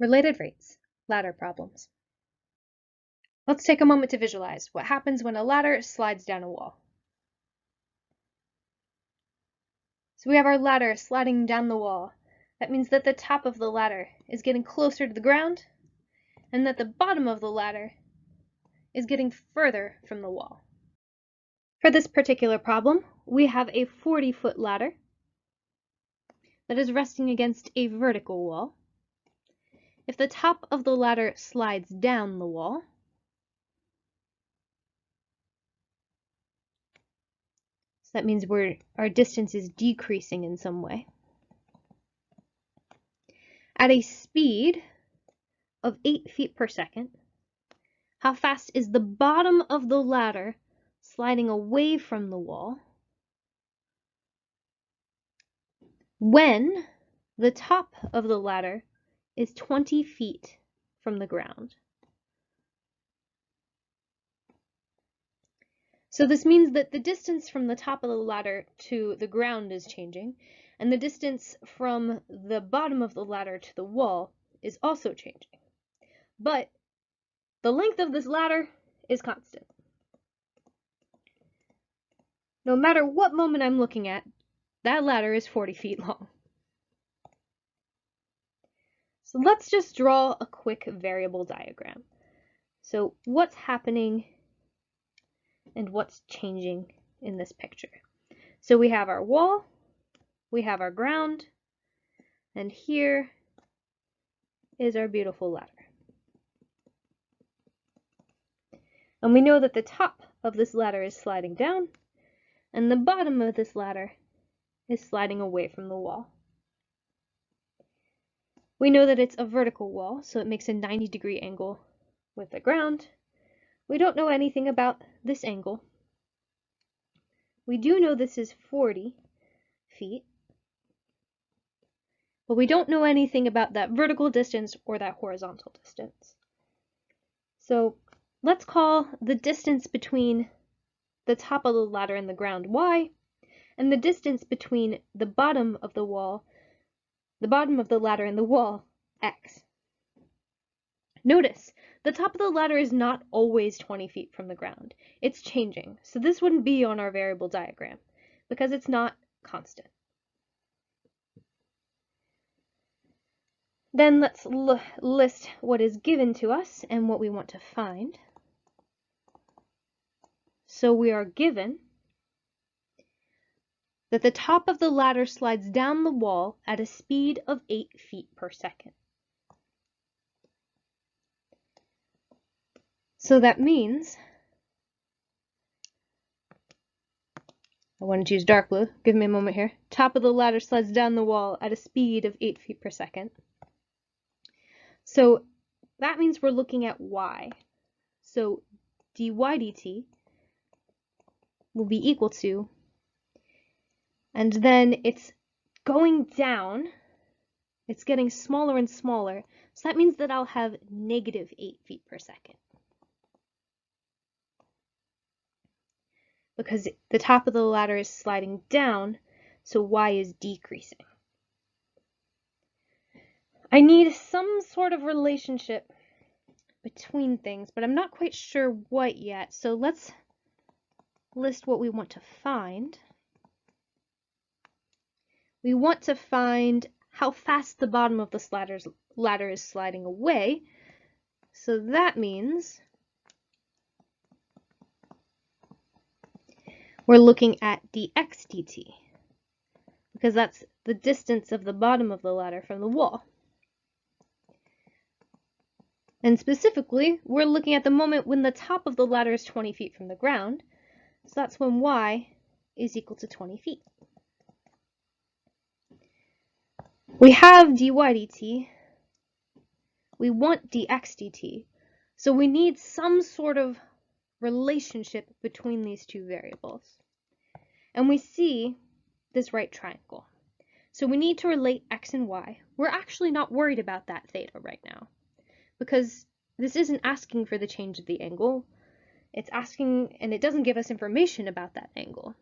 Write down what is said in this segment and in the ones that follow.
Related rates, ladder problems. Let's take a moment to visualize what happens when a ladder slides down a wall. So we have our ladder sliding down the wall. That means that the top of the ladder is getting closer to the ground and that the bottom of the ladder is getting further from the wall. For this particular problem, we have a 40-foot ladder that is resting against a vertical wall. If the top of the ladder slides down the wall, so that means our distance is decreasing in some way. At a speed of 8 feet per second, how fast is the bottom of the ladder sliding away from the wall when the top of the ladder is 20 feet from the ground? So this means that the distance from the top of the ladder to the ground is changing, and the distance from the bottom of the ladder to the wall is also changing. But the length of this ladder is constant. No matter what moment I'm looking at, that ladder is 40 feet long. So let's just draw a quick variable diagram. So what's happening and what's changing in this picture? So we have our wall, we have our ground, and here is our beautiful ladder. And we know that the top of this ladder is sliding down, and the bottom of this ladder is sliding away from the wall. We know that it's a vertical wall, so it makes a 90-degree angle with the ground. We don't know anything about this angle. We do know this is 40 feet, but we don't know anything about that vertical distance or that horizontal distance. So let's call the distance between the top of the ladder and the ground y, and the distance between the bottom of the ladder and the wall, x. Notice, the top of the ladder is not always 20 feet from the ground. It's changing, so this wouldn't be on our variable diagram because it's not constant. Then let's list what is given to us and what we want to find. So we are given that the top of the ladder slides down the wall at a speed of 8 feet per second. So that means, I want to choose dark blue, give me a moment here. Top of the ladder slides down the wall at a speed of 8 feet per second. So that means we're looking at y. So dy dt will be equal to, and then it's going down, it's getting smaller and smaller, so that means that I'll have negative 8 feet per second. Because the top of the ladder is sliding down, so y is decreasing. I need some sort of relationship between things, but I'm not quite sure what yet, so let's list what we want to find. We want to find how fast the bottom of this ladder is sliding away, so that means we're looking at dx dt, because that's the distance of the bottom of the ladder from the wall. And specifically, we're looking at the moment when the top of the ladder is 20 feet from the ground, so that's when y is equal to 20 feet. We have dy dt, we want dx dt, so we need some sort of relationship between these two variables. And we see this right triangle. So we need to relate x and y. We're actually not worried about that theta right now, because this isn't asking for the change of the angle. It's asking, and it doesn't give us information about that angle.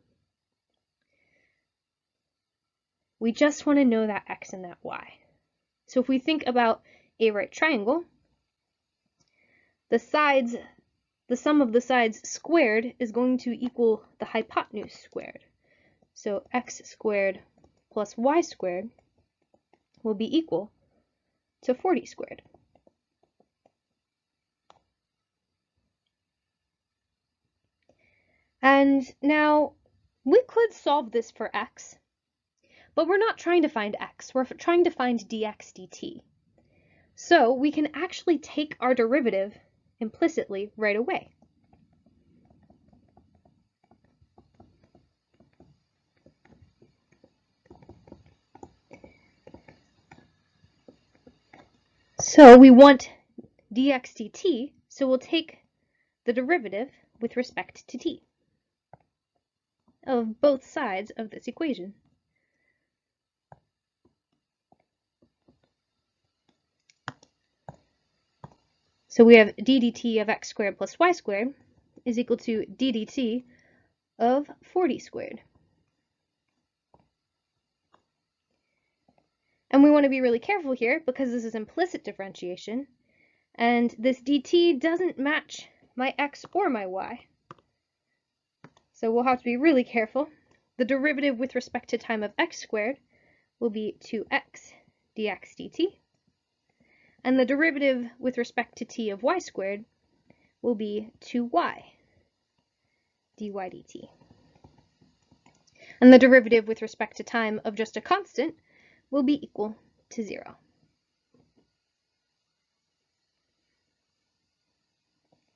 We just want to know that x and that y. So if we think about a right triangle, the sum of the sides squared is going to equal the hypotenuse squared. So x squared plus y squared will be equal to 40 squared. And now we could solve this for x, but we're not trying to find x, we're trying to find dx dt. So we can actually take our derivative implicitly right away. So we want dx dt, so we'll take the derivative with respect to t of both sides of this equation. So we have ddt of x squared plus y squared is equal to ddt of 40 squared. And we want to be really careful here because this is implicit differentiation, and this dt doesn't match my x or my y. So we'll have to be really careful. The derivative with respect to time of x squared will be 2x dx dt, and the derivative with respect to t of y squared will be 2y dy dt. And the derivative with respect to time of just a constant will be equal to 0.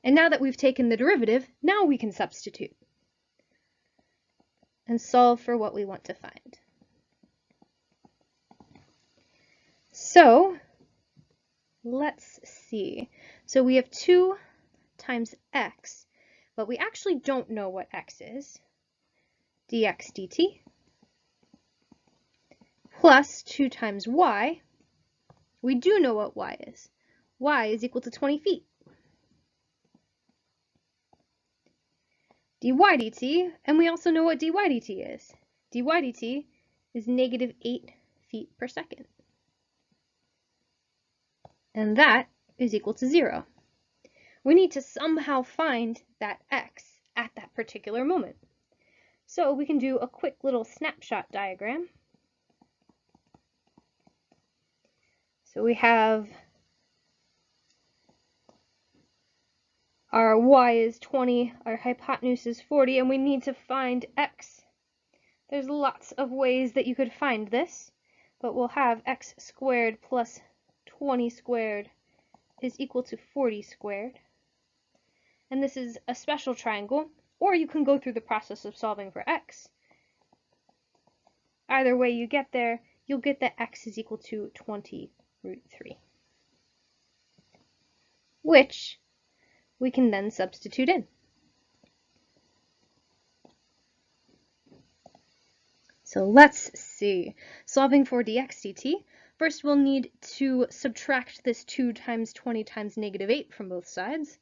And now that we've taken the derivative, now we can substitute and solve for what we want to find. So let's see. So we have 2 times x, but we actually don't know what x is. Dx dt plus 2 times y. We do know what y is. Y is equal to 20 feet. Dy dt, and we also know what dy dt is. Dy dt is negative 8 feet per second. And that is equal to 0. We need to somehow find that x at that particular moment. So we can do a quick little snapshot diagram. So we have our y is 20, our hypotenuse is 40, and we need to find x. There's lots of ways that you could find this, but we'll have x squared plus 20 squared is equal to 40 squared. And this is a special triangle, or you can go through the process of solving for x. Either way you get there, you'll get that x is equal to 20 root 3, which we can then substitute in. So let's see. Solving for dx dt, first we'll need to subtract this 2 times 20 times negative 8 from both sides.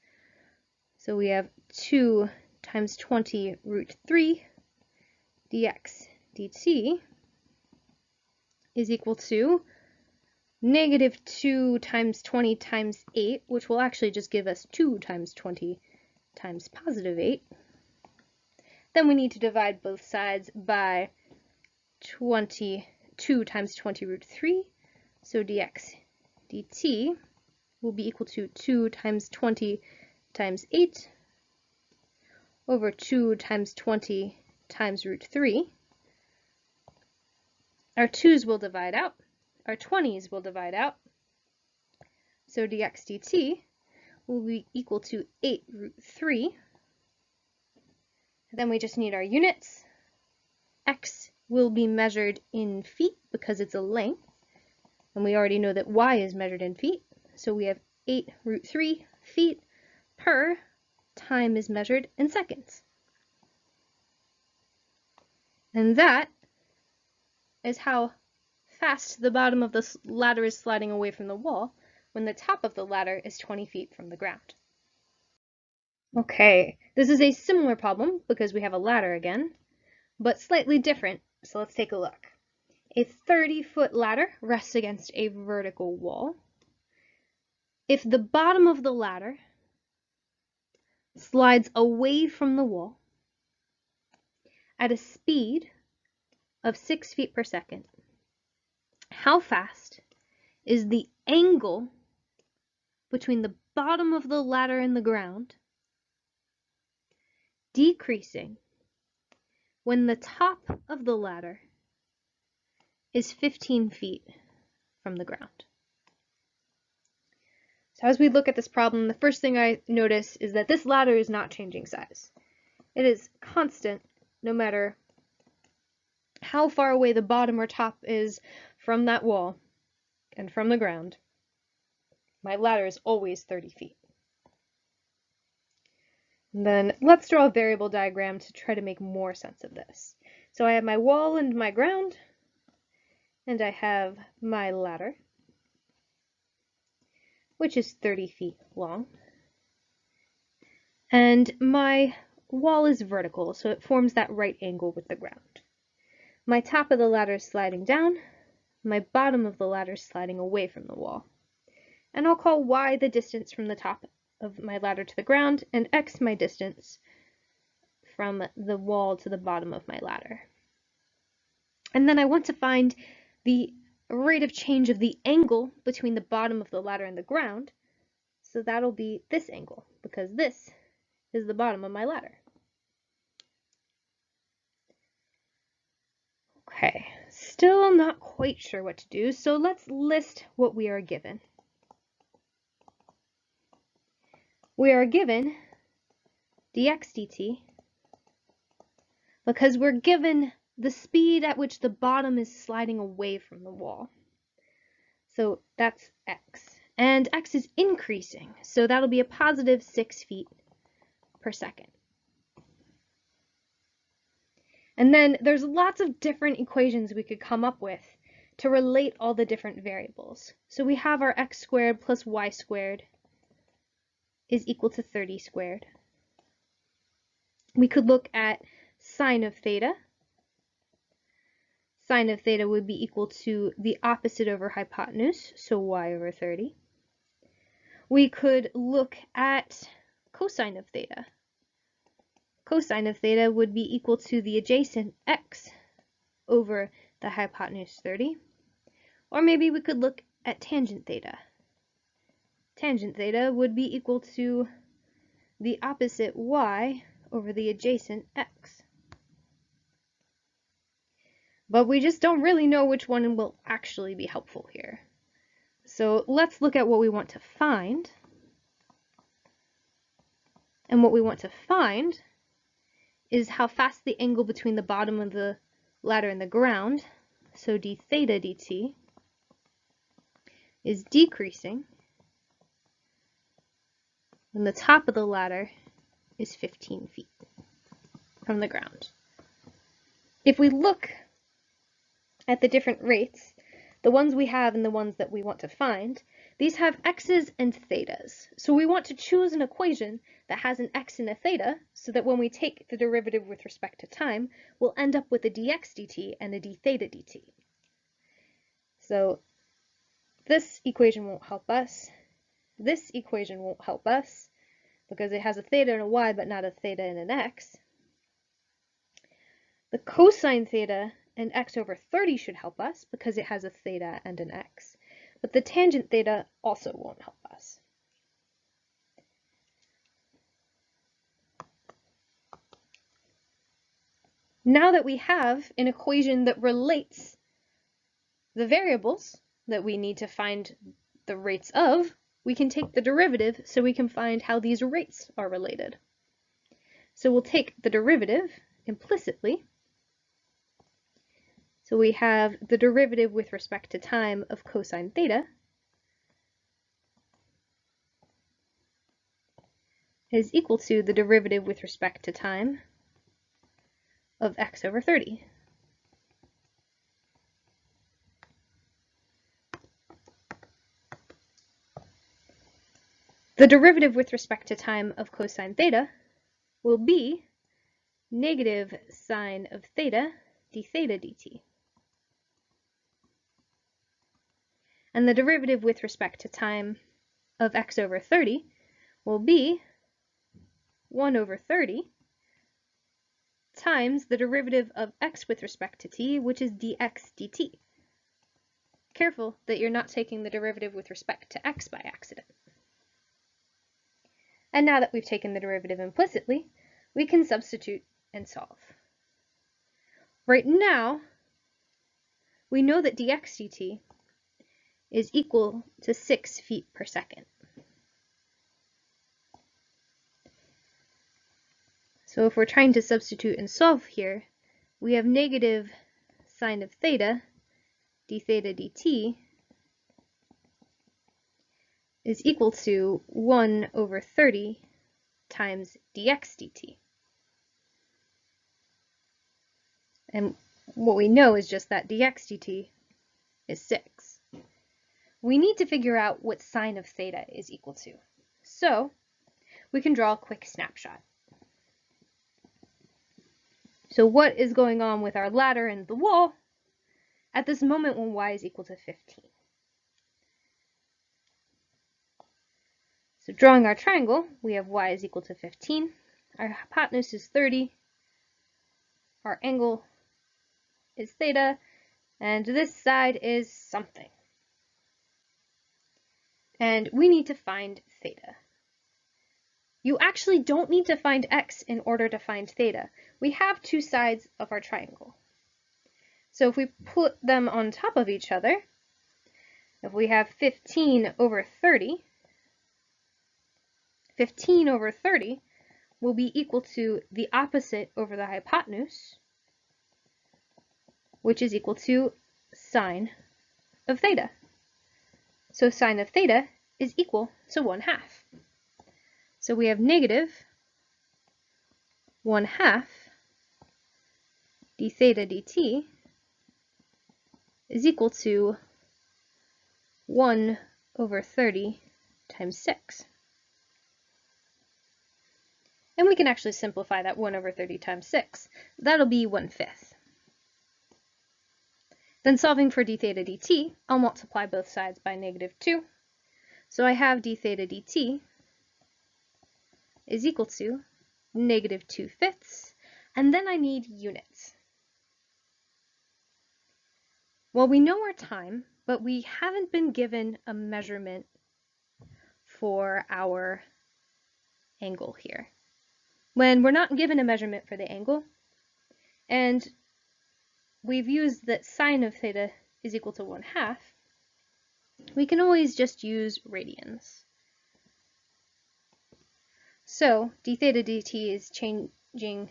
So we have 2 times 20 root 3 dx dt is equal to negative 2 times 20 times 8, which will actually just give us 2 times 20 times positive 8. Then we need to divide both sides by 22 times 20 root 3, so dx dt will be equal to 2 times 20 times 8 over 2 times 20 times root 3. Our 2's will divide out, our 20's will divide out, so dx dt will be equal to 8 root 3. Then we just need our units. X will be measured in feet because it's a length, and we already know that y is measured in feet, so we have 8 root 3 feet per time is measured in seconds. And that is how fast the bottom of the ladder is sliding away from the wall when the top of the ladder is 20 feet from the ground. Okay, this is a similar problem because we have a ladder again, but slightly different, so let's take a look. A 30-foot ladder rests against a vertical wall. if the bottom of the ladder slides away from the wall at a speed of 6 feet per second, how fast is the angle between the bottom of the ladder and the ground decreasing when the top of the ladder is 15 feet from the ground? So as we look at this problem, the first thing I notice is that this ladder is not changing size. It is constant no matter how far away the bottom or top is from that wall and from the ground. My ladder is always 30 feet. And then let's draw a variable diagram to try to make more sense of this. So I have my wall and my ground, and I have my ladder, which is 30 feet long. And my wall is vertical, so it forms that right angle with the ground. My top of the ladder is sliding down, my bottom of the ladder is sliding away from the wall. And I'll call y the distance from the top of my ladder to the ground, and x my distance from the wall to the bottom of my ladder. And then I want to find the rate of change of the angle between the bottom of the ladder and the ground, so that'll be this angle, because this is the bottom of my ladder. Okay, still not quite sure what to do, so let's list what we are given. We are given dx dt because we're given the speed at which the bottom is sliding away from the wall. So that's x. And x is increasing, so that'll be a positive 6 feet per second. And then there's lots of different equations we could come up with to relate all the different variables. So we have our x squared plus y squared is equal to 30 squared. We could look at sine of theta. Sine of theta would be equal to the opposite over hypotenuse, so y over 30. We could look at cosine of theta. Cosine of theta would be equal to the adjacent x over the hypotenuse 30. Or maybe we could look at tangent theta. Tangent theta would be equal to the opposite y over the adjacent x. But we just don't really know which one will actually be helpful here. So let's look at what we want to find. And what we want to find is how fast the angle between the bottom of the ladder and the ground, so d theta dt, is decreasing when the top of the ladder is 15 feet from the ground. If we look at the different rates, the ones we have and the ones that we want to find, these have x's and thetas. So we want to choose an equation that has an x and a theta, so that when we take the derivative with respect to time, we'll end up with a dx dt and a d theta dt. So this equation won't help us. This equation won't help us because it has a theta and a y, but not a theta and an x. The cosine theta and x over 30 should help us because it has a theta and an x. But the tangent theta also won't help us. Now that we have an equation that relates the variables that we need to find the rates of, we can take the derivative so we can find how these rates are related. So we'll take the derivative implicitly. So we have the derivative with respect to time of cosine theta is equal to the derivative with respect to time of x over 30. The derivative with respect to time of cosine theta will be negative sine of theta d theta dt. And the derivative with respect to time of x over 30 will be 1 over 30 times the derivative of x with respect to t, which is dx dt. Careful that you're not taking the derivative with respect to x by accident. And now that we've taken the derivative implicitly, we can substitute and solve. Right now, we know that dx dt is equal to 6 feet per second. So if we're trying to substitute and solve here, we have negative sine of theta, d theta dt, is equal to 1 over 30 times dx dt. And what we know is just that dx dt is 6. We need to figure out what sine of theta is equal to. So we can draw a quick snapshot. So what is going on with our ladder and the wall at this moment when y is equal to 15? So drawing our triangle, we have y is equal to 15. Our hypotenuse is 30. Our angle is theta. And this side is something. And we need to find theta. You actually don't need to find x in order to find theta. We have two sides of our triangle. So if we put them on top of each other, if we have 15 over 30, 15 over 30 will be equal to the opposite over the hypotenuse, which is equal to sine of theta. So sine of theta is equal to 1/2. So we have negative 1/2 d theta dt is equal to 1 over 30 times 6. And we can actually simplify that 1 over 30 times 6. That'll be 1/5. Then solving for d theta dt, I'll multiply both sides by -2. So I have d theta dt is equal to -2/5, and then I need units. Well, we know our time, but we haven't been given a measurement for our angle here. When we're not given a measurement for the angle, and we've used that sine of theta is equal to 1/2, we can always just use radians. So d theta dt is changing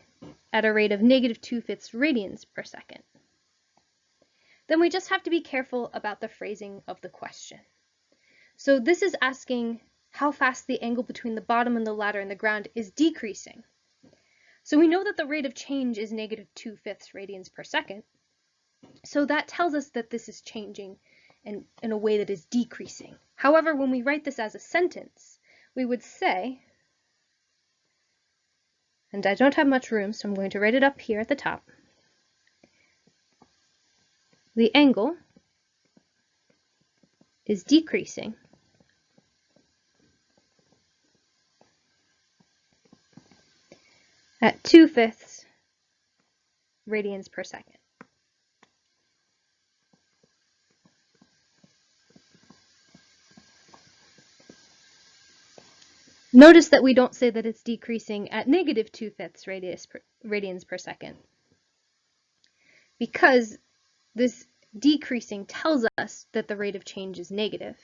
at a rate of -2/5 radians per second. Then we just have to be careful about the phrasing of the question. So this is asking how fast the angle between the bottom and the ladder and the ground is decreasing. So we know that the rate of change is -2/5 radians per second. So that tells us that this is changing in a way that is decreasing. However, when we write this as a sentence, we would say, and I don't have much room, so I'm going to write it up here at the top. The angle is decreasing at 2/5 radians per second. Notice that we don't say that it's decreasing at -2/5 radians per second, because this decreasing tells us that the rate of change is negative.